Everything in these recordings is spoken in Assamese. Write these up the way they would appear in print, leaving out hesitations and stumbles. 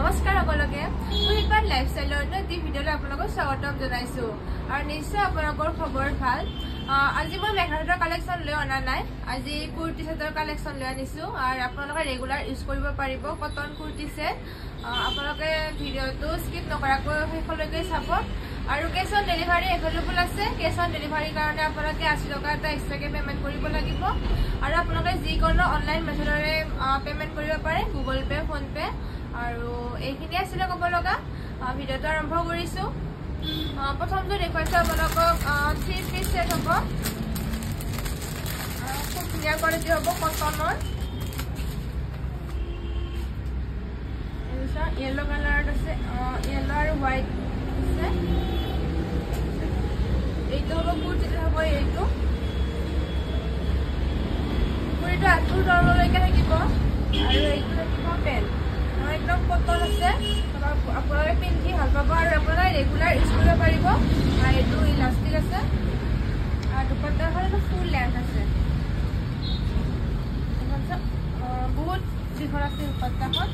নমস্কাৰ সকলোকে পুৰীপাৰ লাইফষ্টাইলৰ নতুন ভিডিঅ'লৈ আপোনালোকক স্বাগতম জনাইছো আৰু নিশ্চয় আপোনালোকৰ খবৰ ভাল আজি মই মেঘালয়ৰ কালেকচন লৈ অনা নাই আজি কুৰ্তি সেটৰ কালেকচন লৈ আনিছো আৰু আপোনালোকে ৰেগুলাৰ ইউজ কৰিব পাৰিব কটন কুৰ্তি সেট আপোনালোকে ভিডিঅ'টো স্কিপ নকৰাকৈ শেষলৈকে চাব আৰু কেছ অন ডেলিভাৰী এভেইলেবল আছে কেছ অন ডেলিভাৰীৰ কাৰণে আপোনালোকে 80 টকা এটা এক্সট্ৰাকে পেমেন্ট কৰিব লাগিব আৰু আপোনালোকে যিকোনো অনলাইন মেথডৰে পেমেন্ট কৰিব পাৰে গুগল পে ফোন পে আৰু এইখিনি আছিল ক'ব লগা ভিডিঅ'টো আৰম্ভ কৰিছো প্ৰথমটো দেখুৱাইছো আপোনালোকক 3 পিস সেট হ'ব খুব ধুনীয়া কোৱালিটি হ'ব কটনৰ এটা ইয়েলো কালাৰ আছে ইয়েলো আৰু হোৱাইট আছে এইটো হ'ব কুৰ্তিটো হ'ব এইটো কুৰ্তিটো আঁঠুৰ তললৈকে থাকিব আৰু এইটো থাকিব পেণ্ট একদম কটন আছে আপোনালোকে পিন্ধি ভাল পাব আৰু আপোনালোকে ৰেগুলাৰ ইউজ কৰিব পাৰিব আৰু এইটো ইলাষ্টিক আছে আৰু দুপাট্টাখন এইটো ফুল লেন্থ আছে বহুত দীঘল আছে দুপাট্টাখন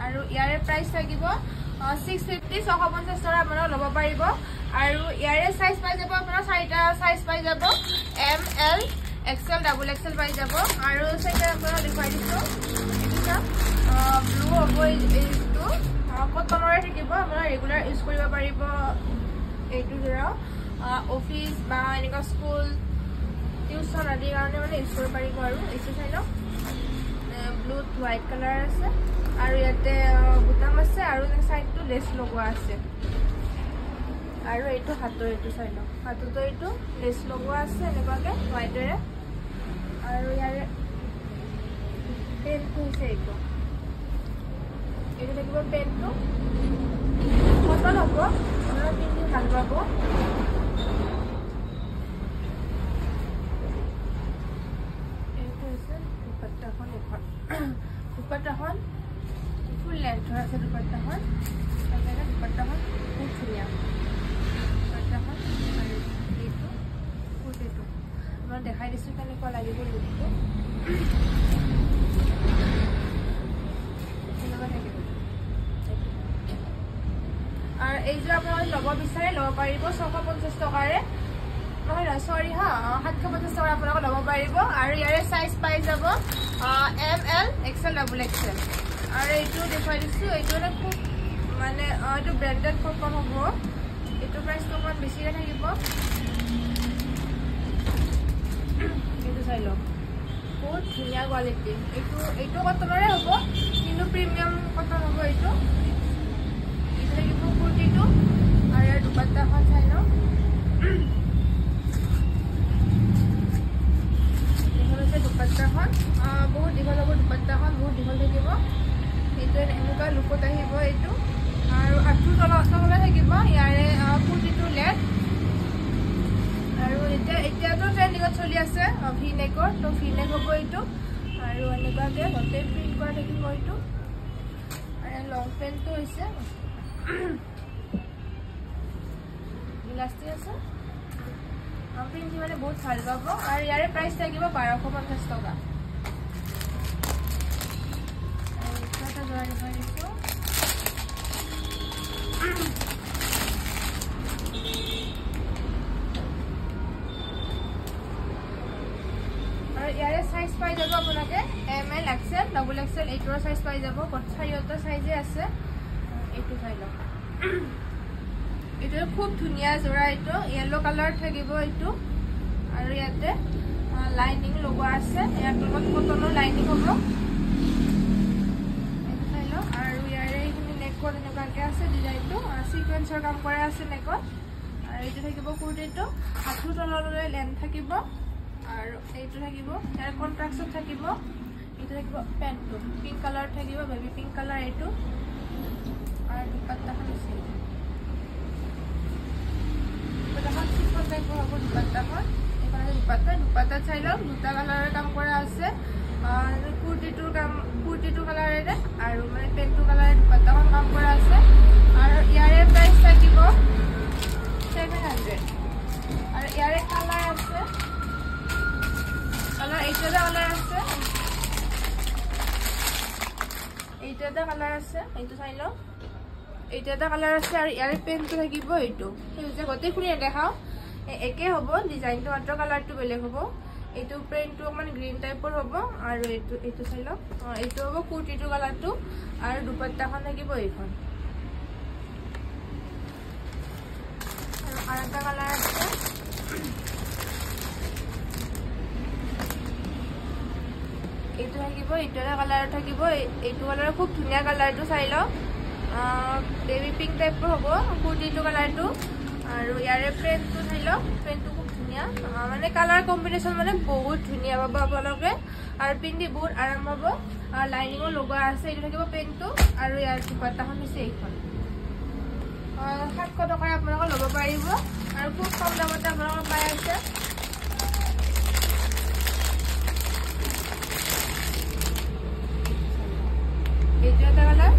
আৰু ইয়াৰে প্ৰাইস থাকিব 650 650 টকা আপোনালোকে ল'ব পাৰিব আৰু ইয়াৰে সাইজ পাই যাব আপোনাৰ চাৰিটা সাইজ পাই যাব M L XL double XL পাই যাব আৰু সেটা আপোনালোক দেখুৱাই দিছো এটা ব্লু হ'ব এইটো কটনৰে থাকিব আপোনালোকে ৰেগুলাৰ ইউজ কৰিব পাৰিব এইটো ধৰা অফিস বা এনেকা স্কুল টিউচন আদি কাৰণে মানে ইউজ কৰিব পাৰিব আৰু এইটো চাই লওক ব্লু হোৱাইট কালাৰ আছে আৰু ইয়াতে বুটাম আছে আৰু সাইডটো লেস লগোৱা আছে আৰু এইটো হাতৰ এইটো চাই লওক হাতটো এইটো লেস লগোৱা আছে এনেকুৱাকে হোৱাইটেৰে আৰু ইয়াৰে পেনটো হৈছে এইটো থাকিব পেনটো কটন হ'ব আপোনালোকে পিন্ধি ভাল পাব এইটো হৈছে দুপাট্টাখন এখন দুপাট্টাখন ফুল লেন্থৰ আছে দুপাট্টাখন সেইকাৰণে দুপাট্টাখন খুব ধুনীয়া দুপাট্টাখন আৰু এইটো কুৰ্তিটো মই দেখাই দিছো কেনেকুৱা লাগিব লুকটো এনেকুৱা থাকিব আৰু এইযোৰ আপোনালোকে ল'ব বিচাৰে ল'ব পাৰিব 650 টকাৰে নহয় সৰি 750 টকা আপোনালোকে ল'ব পাৰিব আৰু ইয়াৰে সাইজ পাই যাব M L XL double XL আৰু এইটো দেখুৱাই দিছো এইটো খুব মানে এইটো ব্ৰেণ্ডেড কটন হ'ব এইটো প্ৰাইসটো অকমান বেছিয়ে থাকিব এইটো চাই লওক বহুত ধুনীয়া কোৱালিটি এইটো কটনৰে হ'ব কিন্তু প্ৰিমিয়াম কটন হ'ব এইটো থাকিব কুৰ্তিটো আৰু ইয়াৰ দুপাট্টাখন চাই লওক এইখন হৈছে দুপাট্টাখন বহুত দীঘল হ'ব দুপাট্টাখন বহুত দীঘল থাকিব এইটো এনেকুৱা লুকত আহিব এইটো আৰু আঁঠুৰ তললৈ থাকিব ইয়াৰে কুৰ্তিটো লেট আৰু এতিয়াতো ট্ৰেণ্ডিঙত চলি আছে ভি নেকৰ তো ভি নেক হ'ব এইটো আৰু এনেকুৱাকে গোটেই প্ৰিণ্ট কৰা থাকিব এইটো আৰু লং পেণ্টটো হৈছে ইলাষ্টিক আছে পিন্ধি মানে বহুত ভাল পাব আৰু ইয়াৰে প্ৰাইস থাকিব 1250 টকা ইয়াৰে সাইজ পাই যাব আপোনালোকে M L XL double XL এইটোৰ সাইজ পাই যাব চাৰিটা সাইজে আছে এইটো চাই লওক এইটো খুব ধুনীয়া জোৰা এইটো ইয়েলো কালাৰ থাকিব এইটো আৰু ইয়াতে লাইনিং লগোৱা আছে ইয়াৰ তলত কটনৰ লাইনিং হ'ব এইটো চাই লওক আৰু ইয়াৰে এইখিনি নেকত এনেকুৱাকে আছে ডিজাইনটো সিকুৱেন্সৰ কাম কৰা আছে নেকত আৰু এইটো থাকিব কুৰ্তিটো আঁঠুৰ তললৈ লেন্থ থাকিব আৰু এইটো থাকিব ইয়াৰ কন্ট্ৰাস্টত থাকিব এইটো থাকিব পেন্টটো পিংক কালাৰ থাকিব বেবি পিংক কালাৰ এইটো আৰু দুপাট্টাখন আছে দুপাট্টাখন চিফন টাইপৰ হ'ব দুপাট্টাখন এইখন আছে দুপাট্টাত চাই লওক দুটা কালাৰৰ কাম কৰা আছে আৰু কুৰ্তিটোৰ কালাৰেৰে আৰু মানে পেন্টটো কালাৰে দুপাট্টাখন কাম কৰা আছে আৰু ইয়াৰে প্ৰাইস থাকিব 700 আৰু ইয়াৰে কালাৰ আছে কালাৰ এইটোৰে কালাৰ আছে এইটো এটা কালাৰ আছে, এইটো চাই লওঁ। এইটো এটা কালাৰ আছে আৰু ইয়াৰ পেনটো থাকিব এইটো। সেউজীয়া গোটেইখিনি দেখাওঁ, একে হ'ব, ডিজাইনটো মাত্ৰ কালাৰটো বেলেগ হ'ব। এইটো পেনটো অকণমান গ্ৰীণ টাইপৰ হ'ব আৰু এইটো চাই লওক, এইটো হ'ব কুৰ্তিটোৰ কালাৰটো আৰু দুপাট্টাখন থাকিব এইখন। আৰু এটা কালাৰ আছে, এইটো থাকিব, এইটো এটা কালাৰ থাকিব। এইটো কালাৰ খুব ধুনীয়া কালাৰটো চাই লওক, বেবি পিংক টাইপৰ হ'ব কুৰ্তিটো কালাৰটো। আৰু ইয়াৰে পেনটো চাই লওক, পেনটো খুব ধুনীয়া, মানে কালাৰ কম্বিনেশ্যন মানে বহুত ধুনীয়া পাব আপোনালোকে আৰু পিন্ধি বহুত আৰাম পাব। আৰু লাইনিঙো লগোৱা আছে। এইটো থাকিব পেনটো আৰু ইয়াৰ দুপাট্টাখন হৈছে এইখন। 700 টকাৰ আপোনালোকে ল'ব পাৰিব আৰু খুব কম দামতে আপোনালোকে পাই আছে। এইটো এটা কালাৰ,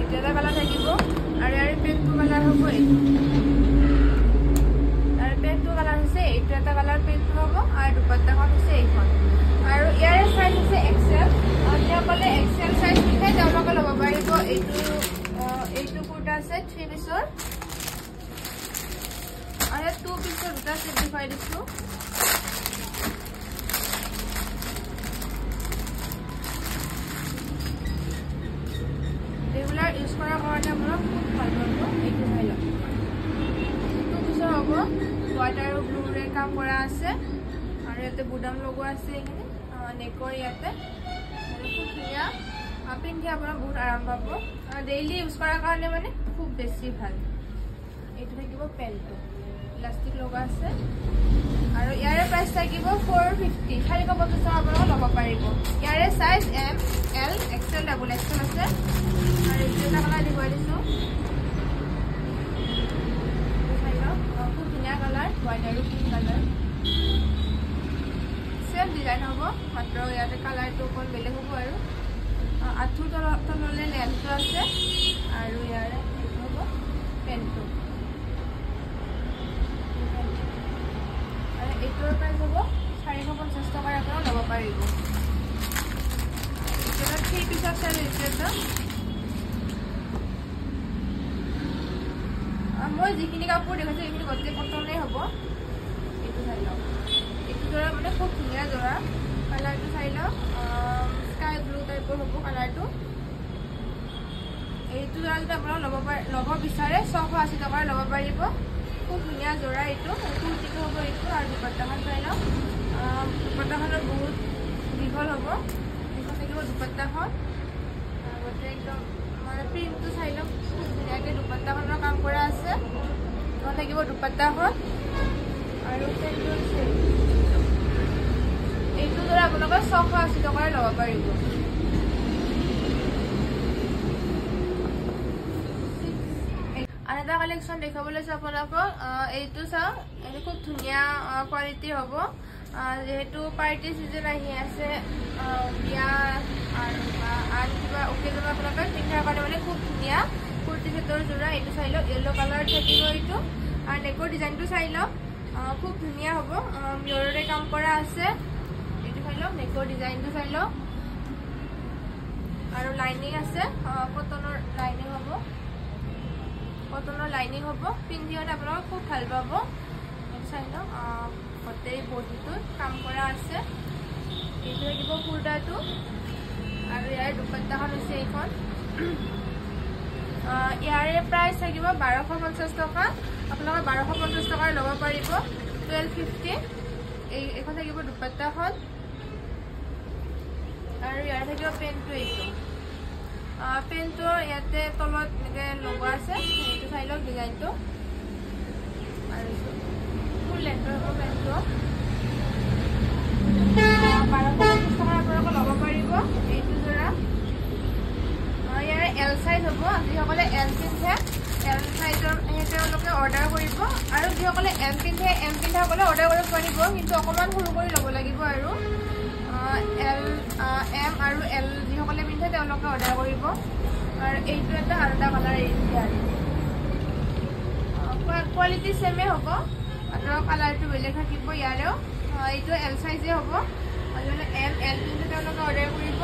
এইটো এটা কালাৰ থাকিব আৰু ইয়াৰ পেনটো কালাৰ হ'ব এইটো। আৰু পেনটো কালাৰ হৈছে এইটো এটা কালাৰ, পেনটো হ'ব আৰু দুপাট্টাখন হৈছে এইখন। আৰু ইয়াৰে চাইজ হৈছে এক্সেল। যিসকলে এক্সেল চাইজ পিন্ধে তেওঁলোকে ল'ব পাৰিব। এইটো কুৰ্তা আছে 3 পিছৰ আৰু 2 পিছৰ দুটা চেট দেখুৱাই দিছোঁ। ৰেগুলাৰ ইউজ কৰাৰ কাৰণে আপোনাক খুব ভাল পাব। এইটো চাই লওক, 2 পিছৰ হ'ব, হোৱাইট আৰু ব্লুৰে কাম কৰা আছে আৰু ইয়াতে বুটাম লগোৱা আছে। এইখিনি নেকৰ ইয়াতে খুব ধুনীয়া, পিন্ধি আপোনাৰ বহুত আৰাম পাব। ডেইলি ইউজ কৰাৰ কাৰণে মানে খুব বেছি ভাল। এইটো থাকিব পেণ্টটো, ইলাষ্টিক লগোৱা আছে আৰু ইয়াৰে প্ৰাইচ থাকিব 450, 450 টকা আপোনালোকে ল'ব পাৰিব। ইয়াৰে size M, L, XL, XXL আছে। আৰু এইটো এটা কালাৰ দেখুৱাই দিছোঁ, চাই লওক, খুব ধুনীয়া কালাৰ, হোৱাইট আৰু পিংক কালাৰ, চেম ডিজাইন হ'ব, মাত্ৰ ইয়াতে কালাৰটো অকণ বেলেগ হ'ব। আৰু আঁঠুৰ তললৈ লেন্থটো আছে আৰু ইয়াৰে এইটো হ'ব পেণ্টটো। আৰু এইটোৰ প্ৰাইচ হ'ব 450 টকাৰ আপোনালোকে ল'ব পাৰিব। এইটো 3 পিছৰ চেট হৈছে এটা। মই যিখিনি কাপোৰ দেখাইছোঁ সেইখিনি গোটেই কটনেই হ'ব। এইটো চাই লওক, এইটো যোৰা মানে খুব ধুনীয়া যোৰা। কালাৰটো চাই লওক, স্কাই ব্লু টাইপৰ হ'ব কালাৰটো। এইটো যোৰা যদি আপোনালোকে ল'ব বিচাৰে 680 টকাৰ ল'ব পাৰিব। খুব ধুনীয়া যোৰা এইটো, কুৰ্তিটো হ'ব এইটো। আৰু দুপাট্টাখন চাই লওক, দুপাট্টাখনৰ বহুত দীঘল হ'ব, এইখন থাকিব দুপাট্টাখন। গোটেই একদম মানে প্ৰিণ্টটো চাই লওক, খুব ধুনীয়াকৈ দুপাট্টাখনৰ কাম কৰা আছে। এইখন থাকিব দুপাট্টাখন আৰু পেণ্টটো হৈছে এইটো ধৰা আপোনালোকে 680 টকাৰ ল'ব পাৰিব। আৰু এটা কালেকশ্যন দেখাবলৈ চাওঁ আপোনালোকক, এইটো চাওক, এইটো খুব ধুনীয়া কোৱালিটিৰ হ'ব। যিহেতু পাৰ্টি চিজন আহি আছে, বিয়া আৰু আন কিবা অকেজন আপোনালোকে পিন্ধাৰ কাৰণে মানে খুব ধুনীয়া কুৰ্তি চেটৰ যোৰা। এইটো চাই লওক, য়েল্লো কালাৰ থাকিব এইটো। আৰু নেকৰ ডিজাইনটো চাই লওক, খুব ধুনীয়া হ'ব, মিৰৰে কাম কৰা আছে। এইটো চাই লওক, নেকৰ ডিজাইনটো চাই লওক আৰু লাইনিং আছে, কটনৰ লাইনিং হ'ব, কটনৰ লাইনিং হ'ব। পিন্ধি হ'লে আপোনালোকে খুব ভাল পাব। এইটো চাই লওক, গোটেই বডিটোত কাম কৰা আছে। এইটো থাকিব কুৰ্তাটো আৰু ইয়াৰ দুপাট্টাখন হৈছে এইখন। ইয়াৰে প্ৰাইচ থাকিব 1250 টকা। আপোনালোকে 1250 টকাৰ ল'ব পাৰিব, 1250। এইখন থাকিব দুপাট্টাখন আৰু ইয়াৰ থাকিব পেণ্টটো। এইটো পেণ্টটো ইয়াতে তলত এনেকৈ লগোৱা আছে, এইটো চাই লওক ডিজাইনটো। আৰু ফুল লেন্থৰ হ'ব পেণ্টটো। 1250 টকাৰ আপোনালোকে ল'ব পাৰিব এইটো যোৰা। ইয়াৰে L চাইজ হ'ব, যিসকলে L পিন্ধে L চাইজৰ তেওঁলোকে অৰ্ডাৰ কৰিব। আৰু যিসকলে M পিন্ধে M পিন্ধাসকলে অৰ্ডাৰ কৰিব পাৰিব, কিন্তু অকণমান সৰু কৰি ল'ব লাগিব। আৰু M আৰু L যিসকলে পিন্ধে তেওঁলোকে অৰ্ডাৰ কৰিব। আৰু এইটো এটা আৰু এটা কালাৰ, কোৱালিটি ছেমে হ'ব, মাত্ৰ কালাৰটো বেলেগ থাকিব ইয়াৰেও। এইটো L চাইজে হ'ব, যিসকলে M L পিন্ধে তেওঁলোকে অৰ্ডাৰ কৰিব।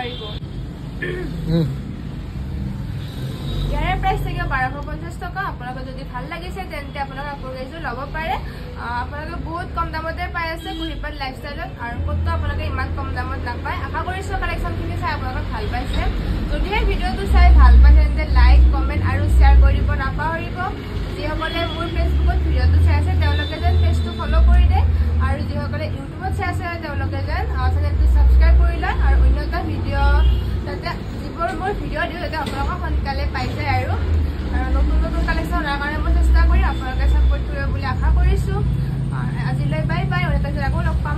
পাৰিব ইয়াৰে প্ৰাইচ থাকে 1250 টকা আপোনালোকৰ যদি ভাল লাগিছে তেন্তে আপোনালোকে কাপোৰ কেইযোৰ ল'ব পাৰে আপোনালোকে বহুত কম দামতে পাই আছে কুহিপাত লাইফষ্টাইলত আৰু ক'তো আপোনালোকে ইমান কম দামত নাপায় আশা কৰিছোঁ কালেকশ্যনখিনি চাই আপোনালোকে ভাল পাইছে যদিহে ভিডিঅ'টো চাই ভাল পাইছে তেন্তে লাইক কমেণ্ট আৰু শ্বেয়াৰ কৰিব নাপাহৰিব যিসকলে মোৰ ফেচবুকত ভিডিঅ'টো চাই আছে তেওঁলোকে যেন পেজটো ফ'ল' কৰি দিয়ে আৰু যিসকলে ইউটিউবত চাই আছে তেওঁলোকে যেন চেনেলটো ছাবস্ক্ৰাইব কৰি লয় আৰু অন্য এটা ভিডিঅ' যাতে যিবোৰ মই ভিডিঅ' দিওঁ যাতে আপোনালোকক সোনকালে পাই যায় আৰু নতুন নতুন কালেকশ্যন অনাৰ কাৰণে মই চেষ্টা কৰিম আপোনালোকে ছাপোৰ্ট কৰিব বুলি আশা কৰিছোঁ আজিলৈ বাই বাই অন্য এটা আকৌ লগ পাম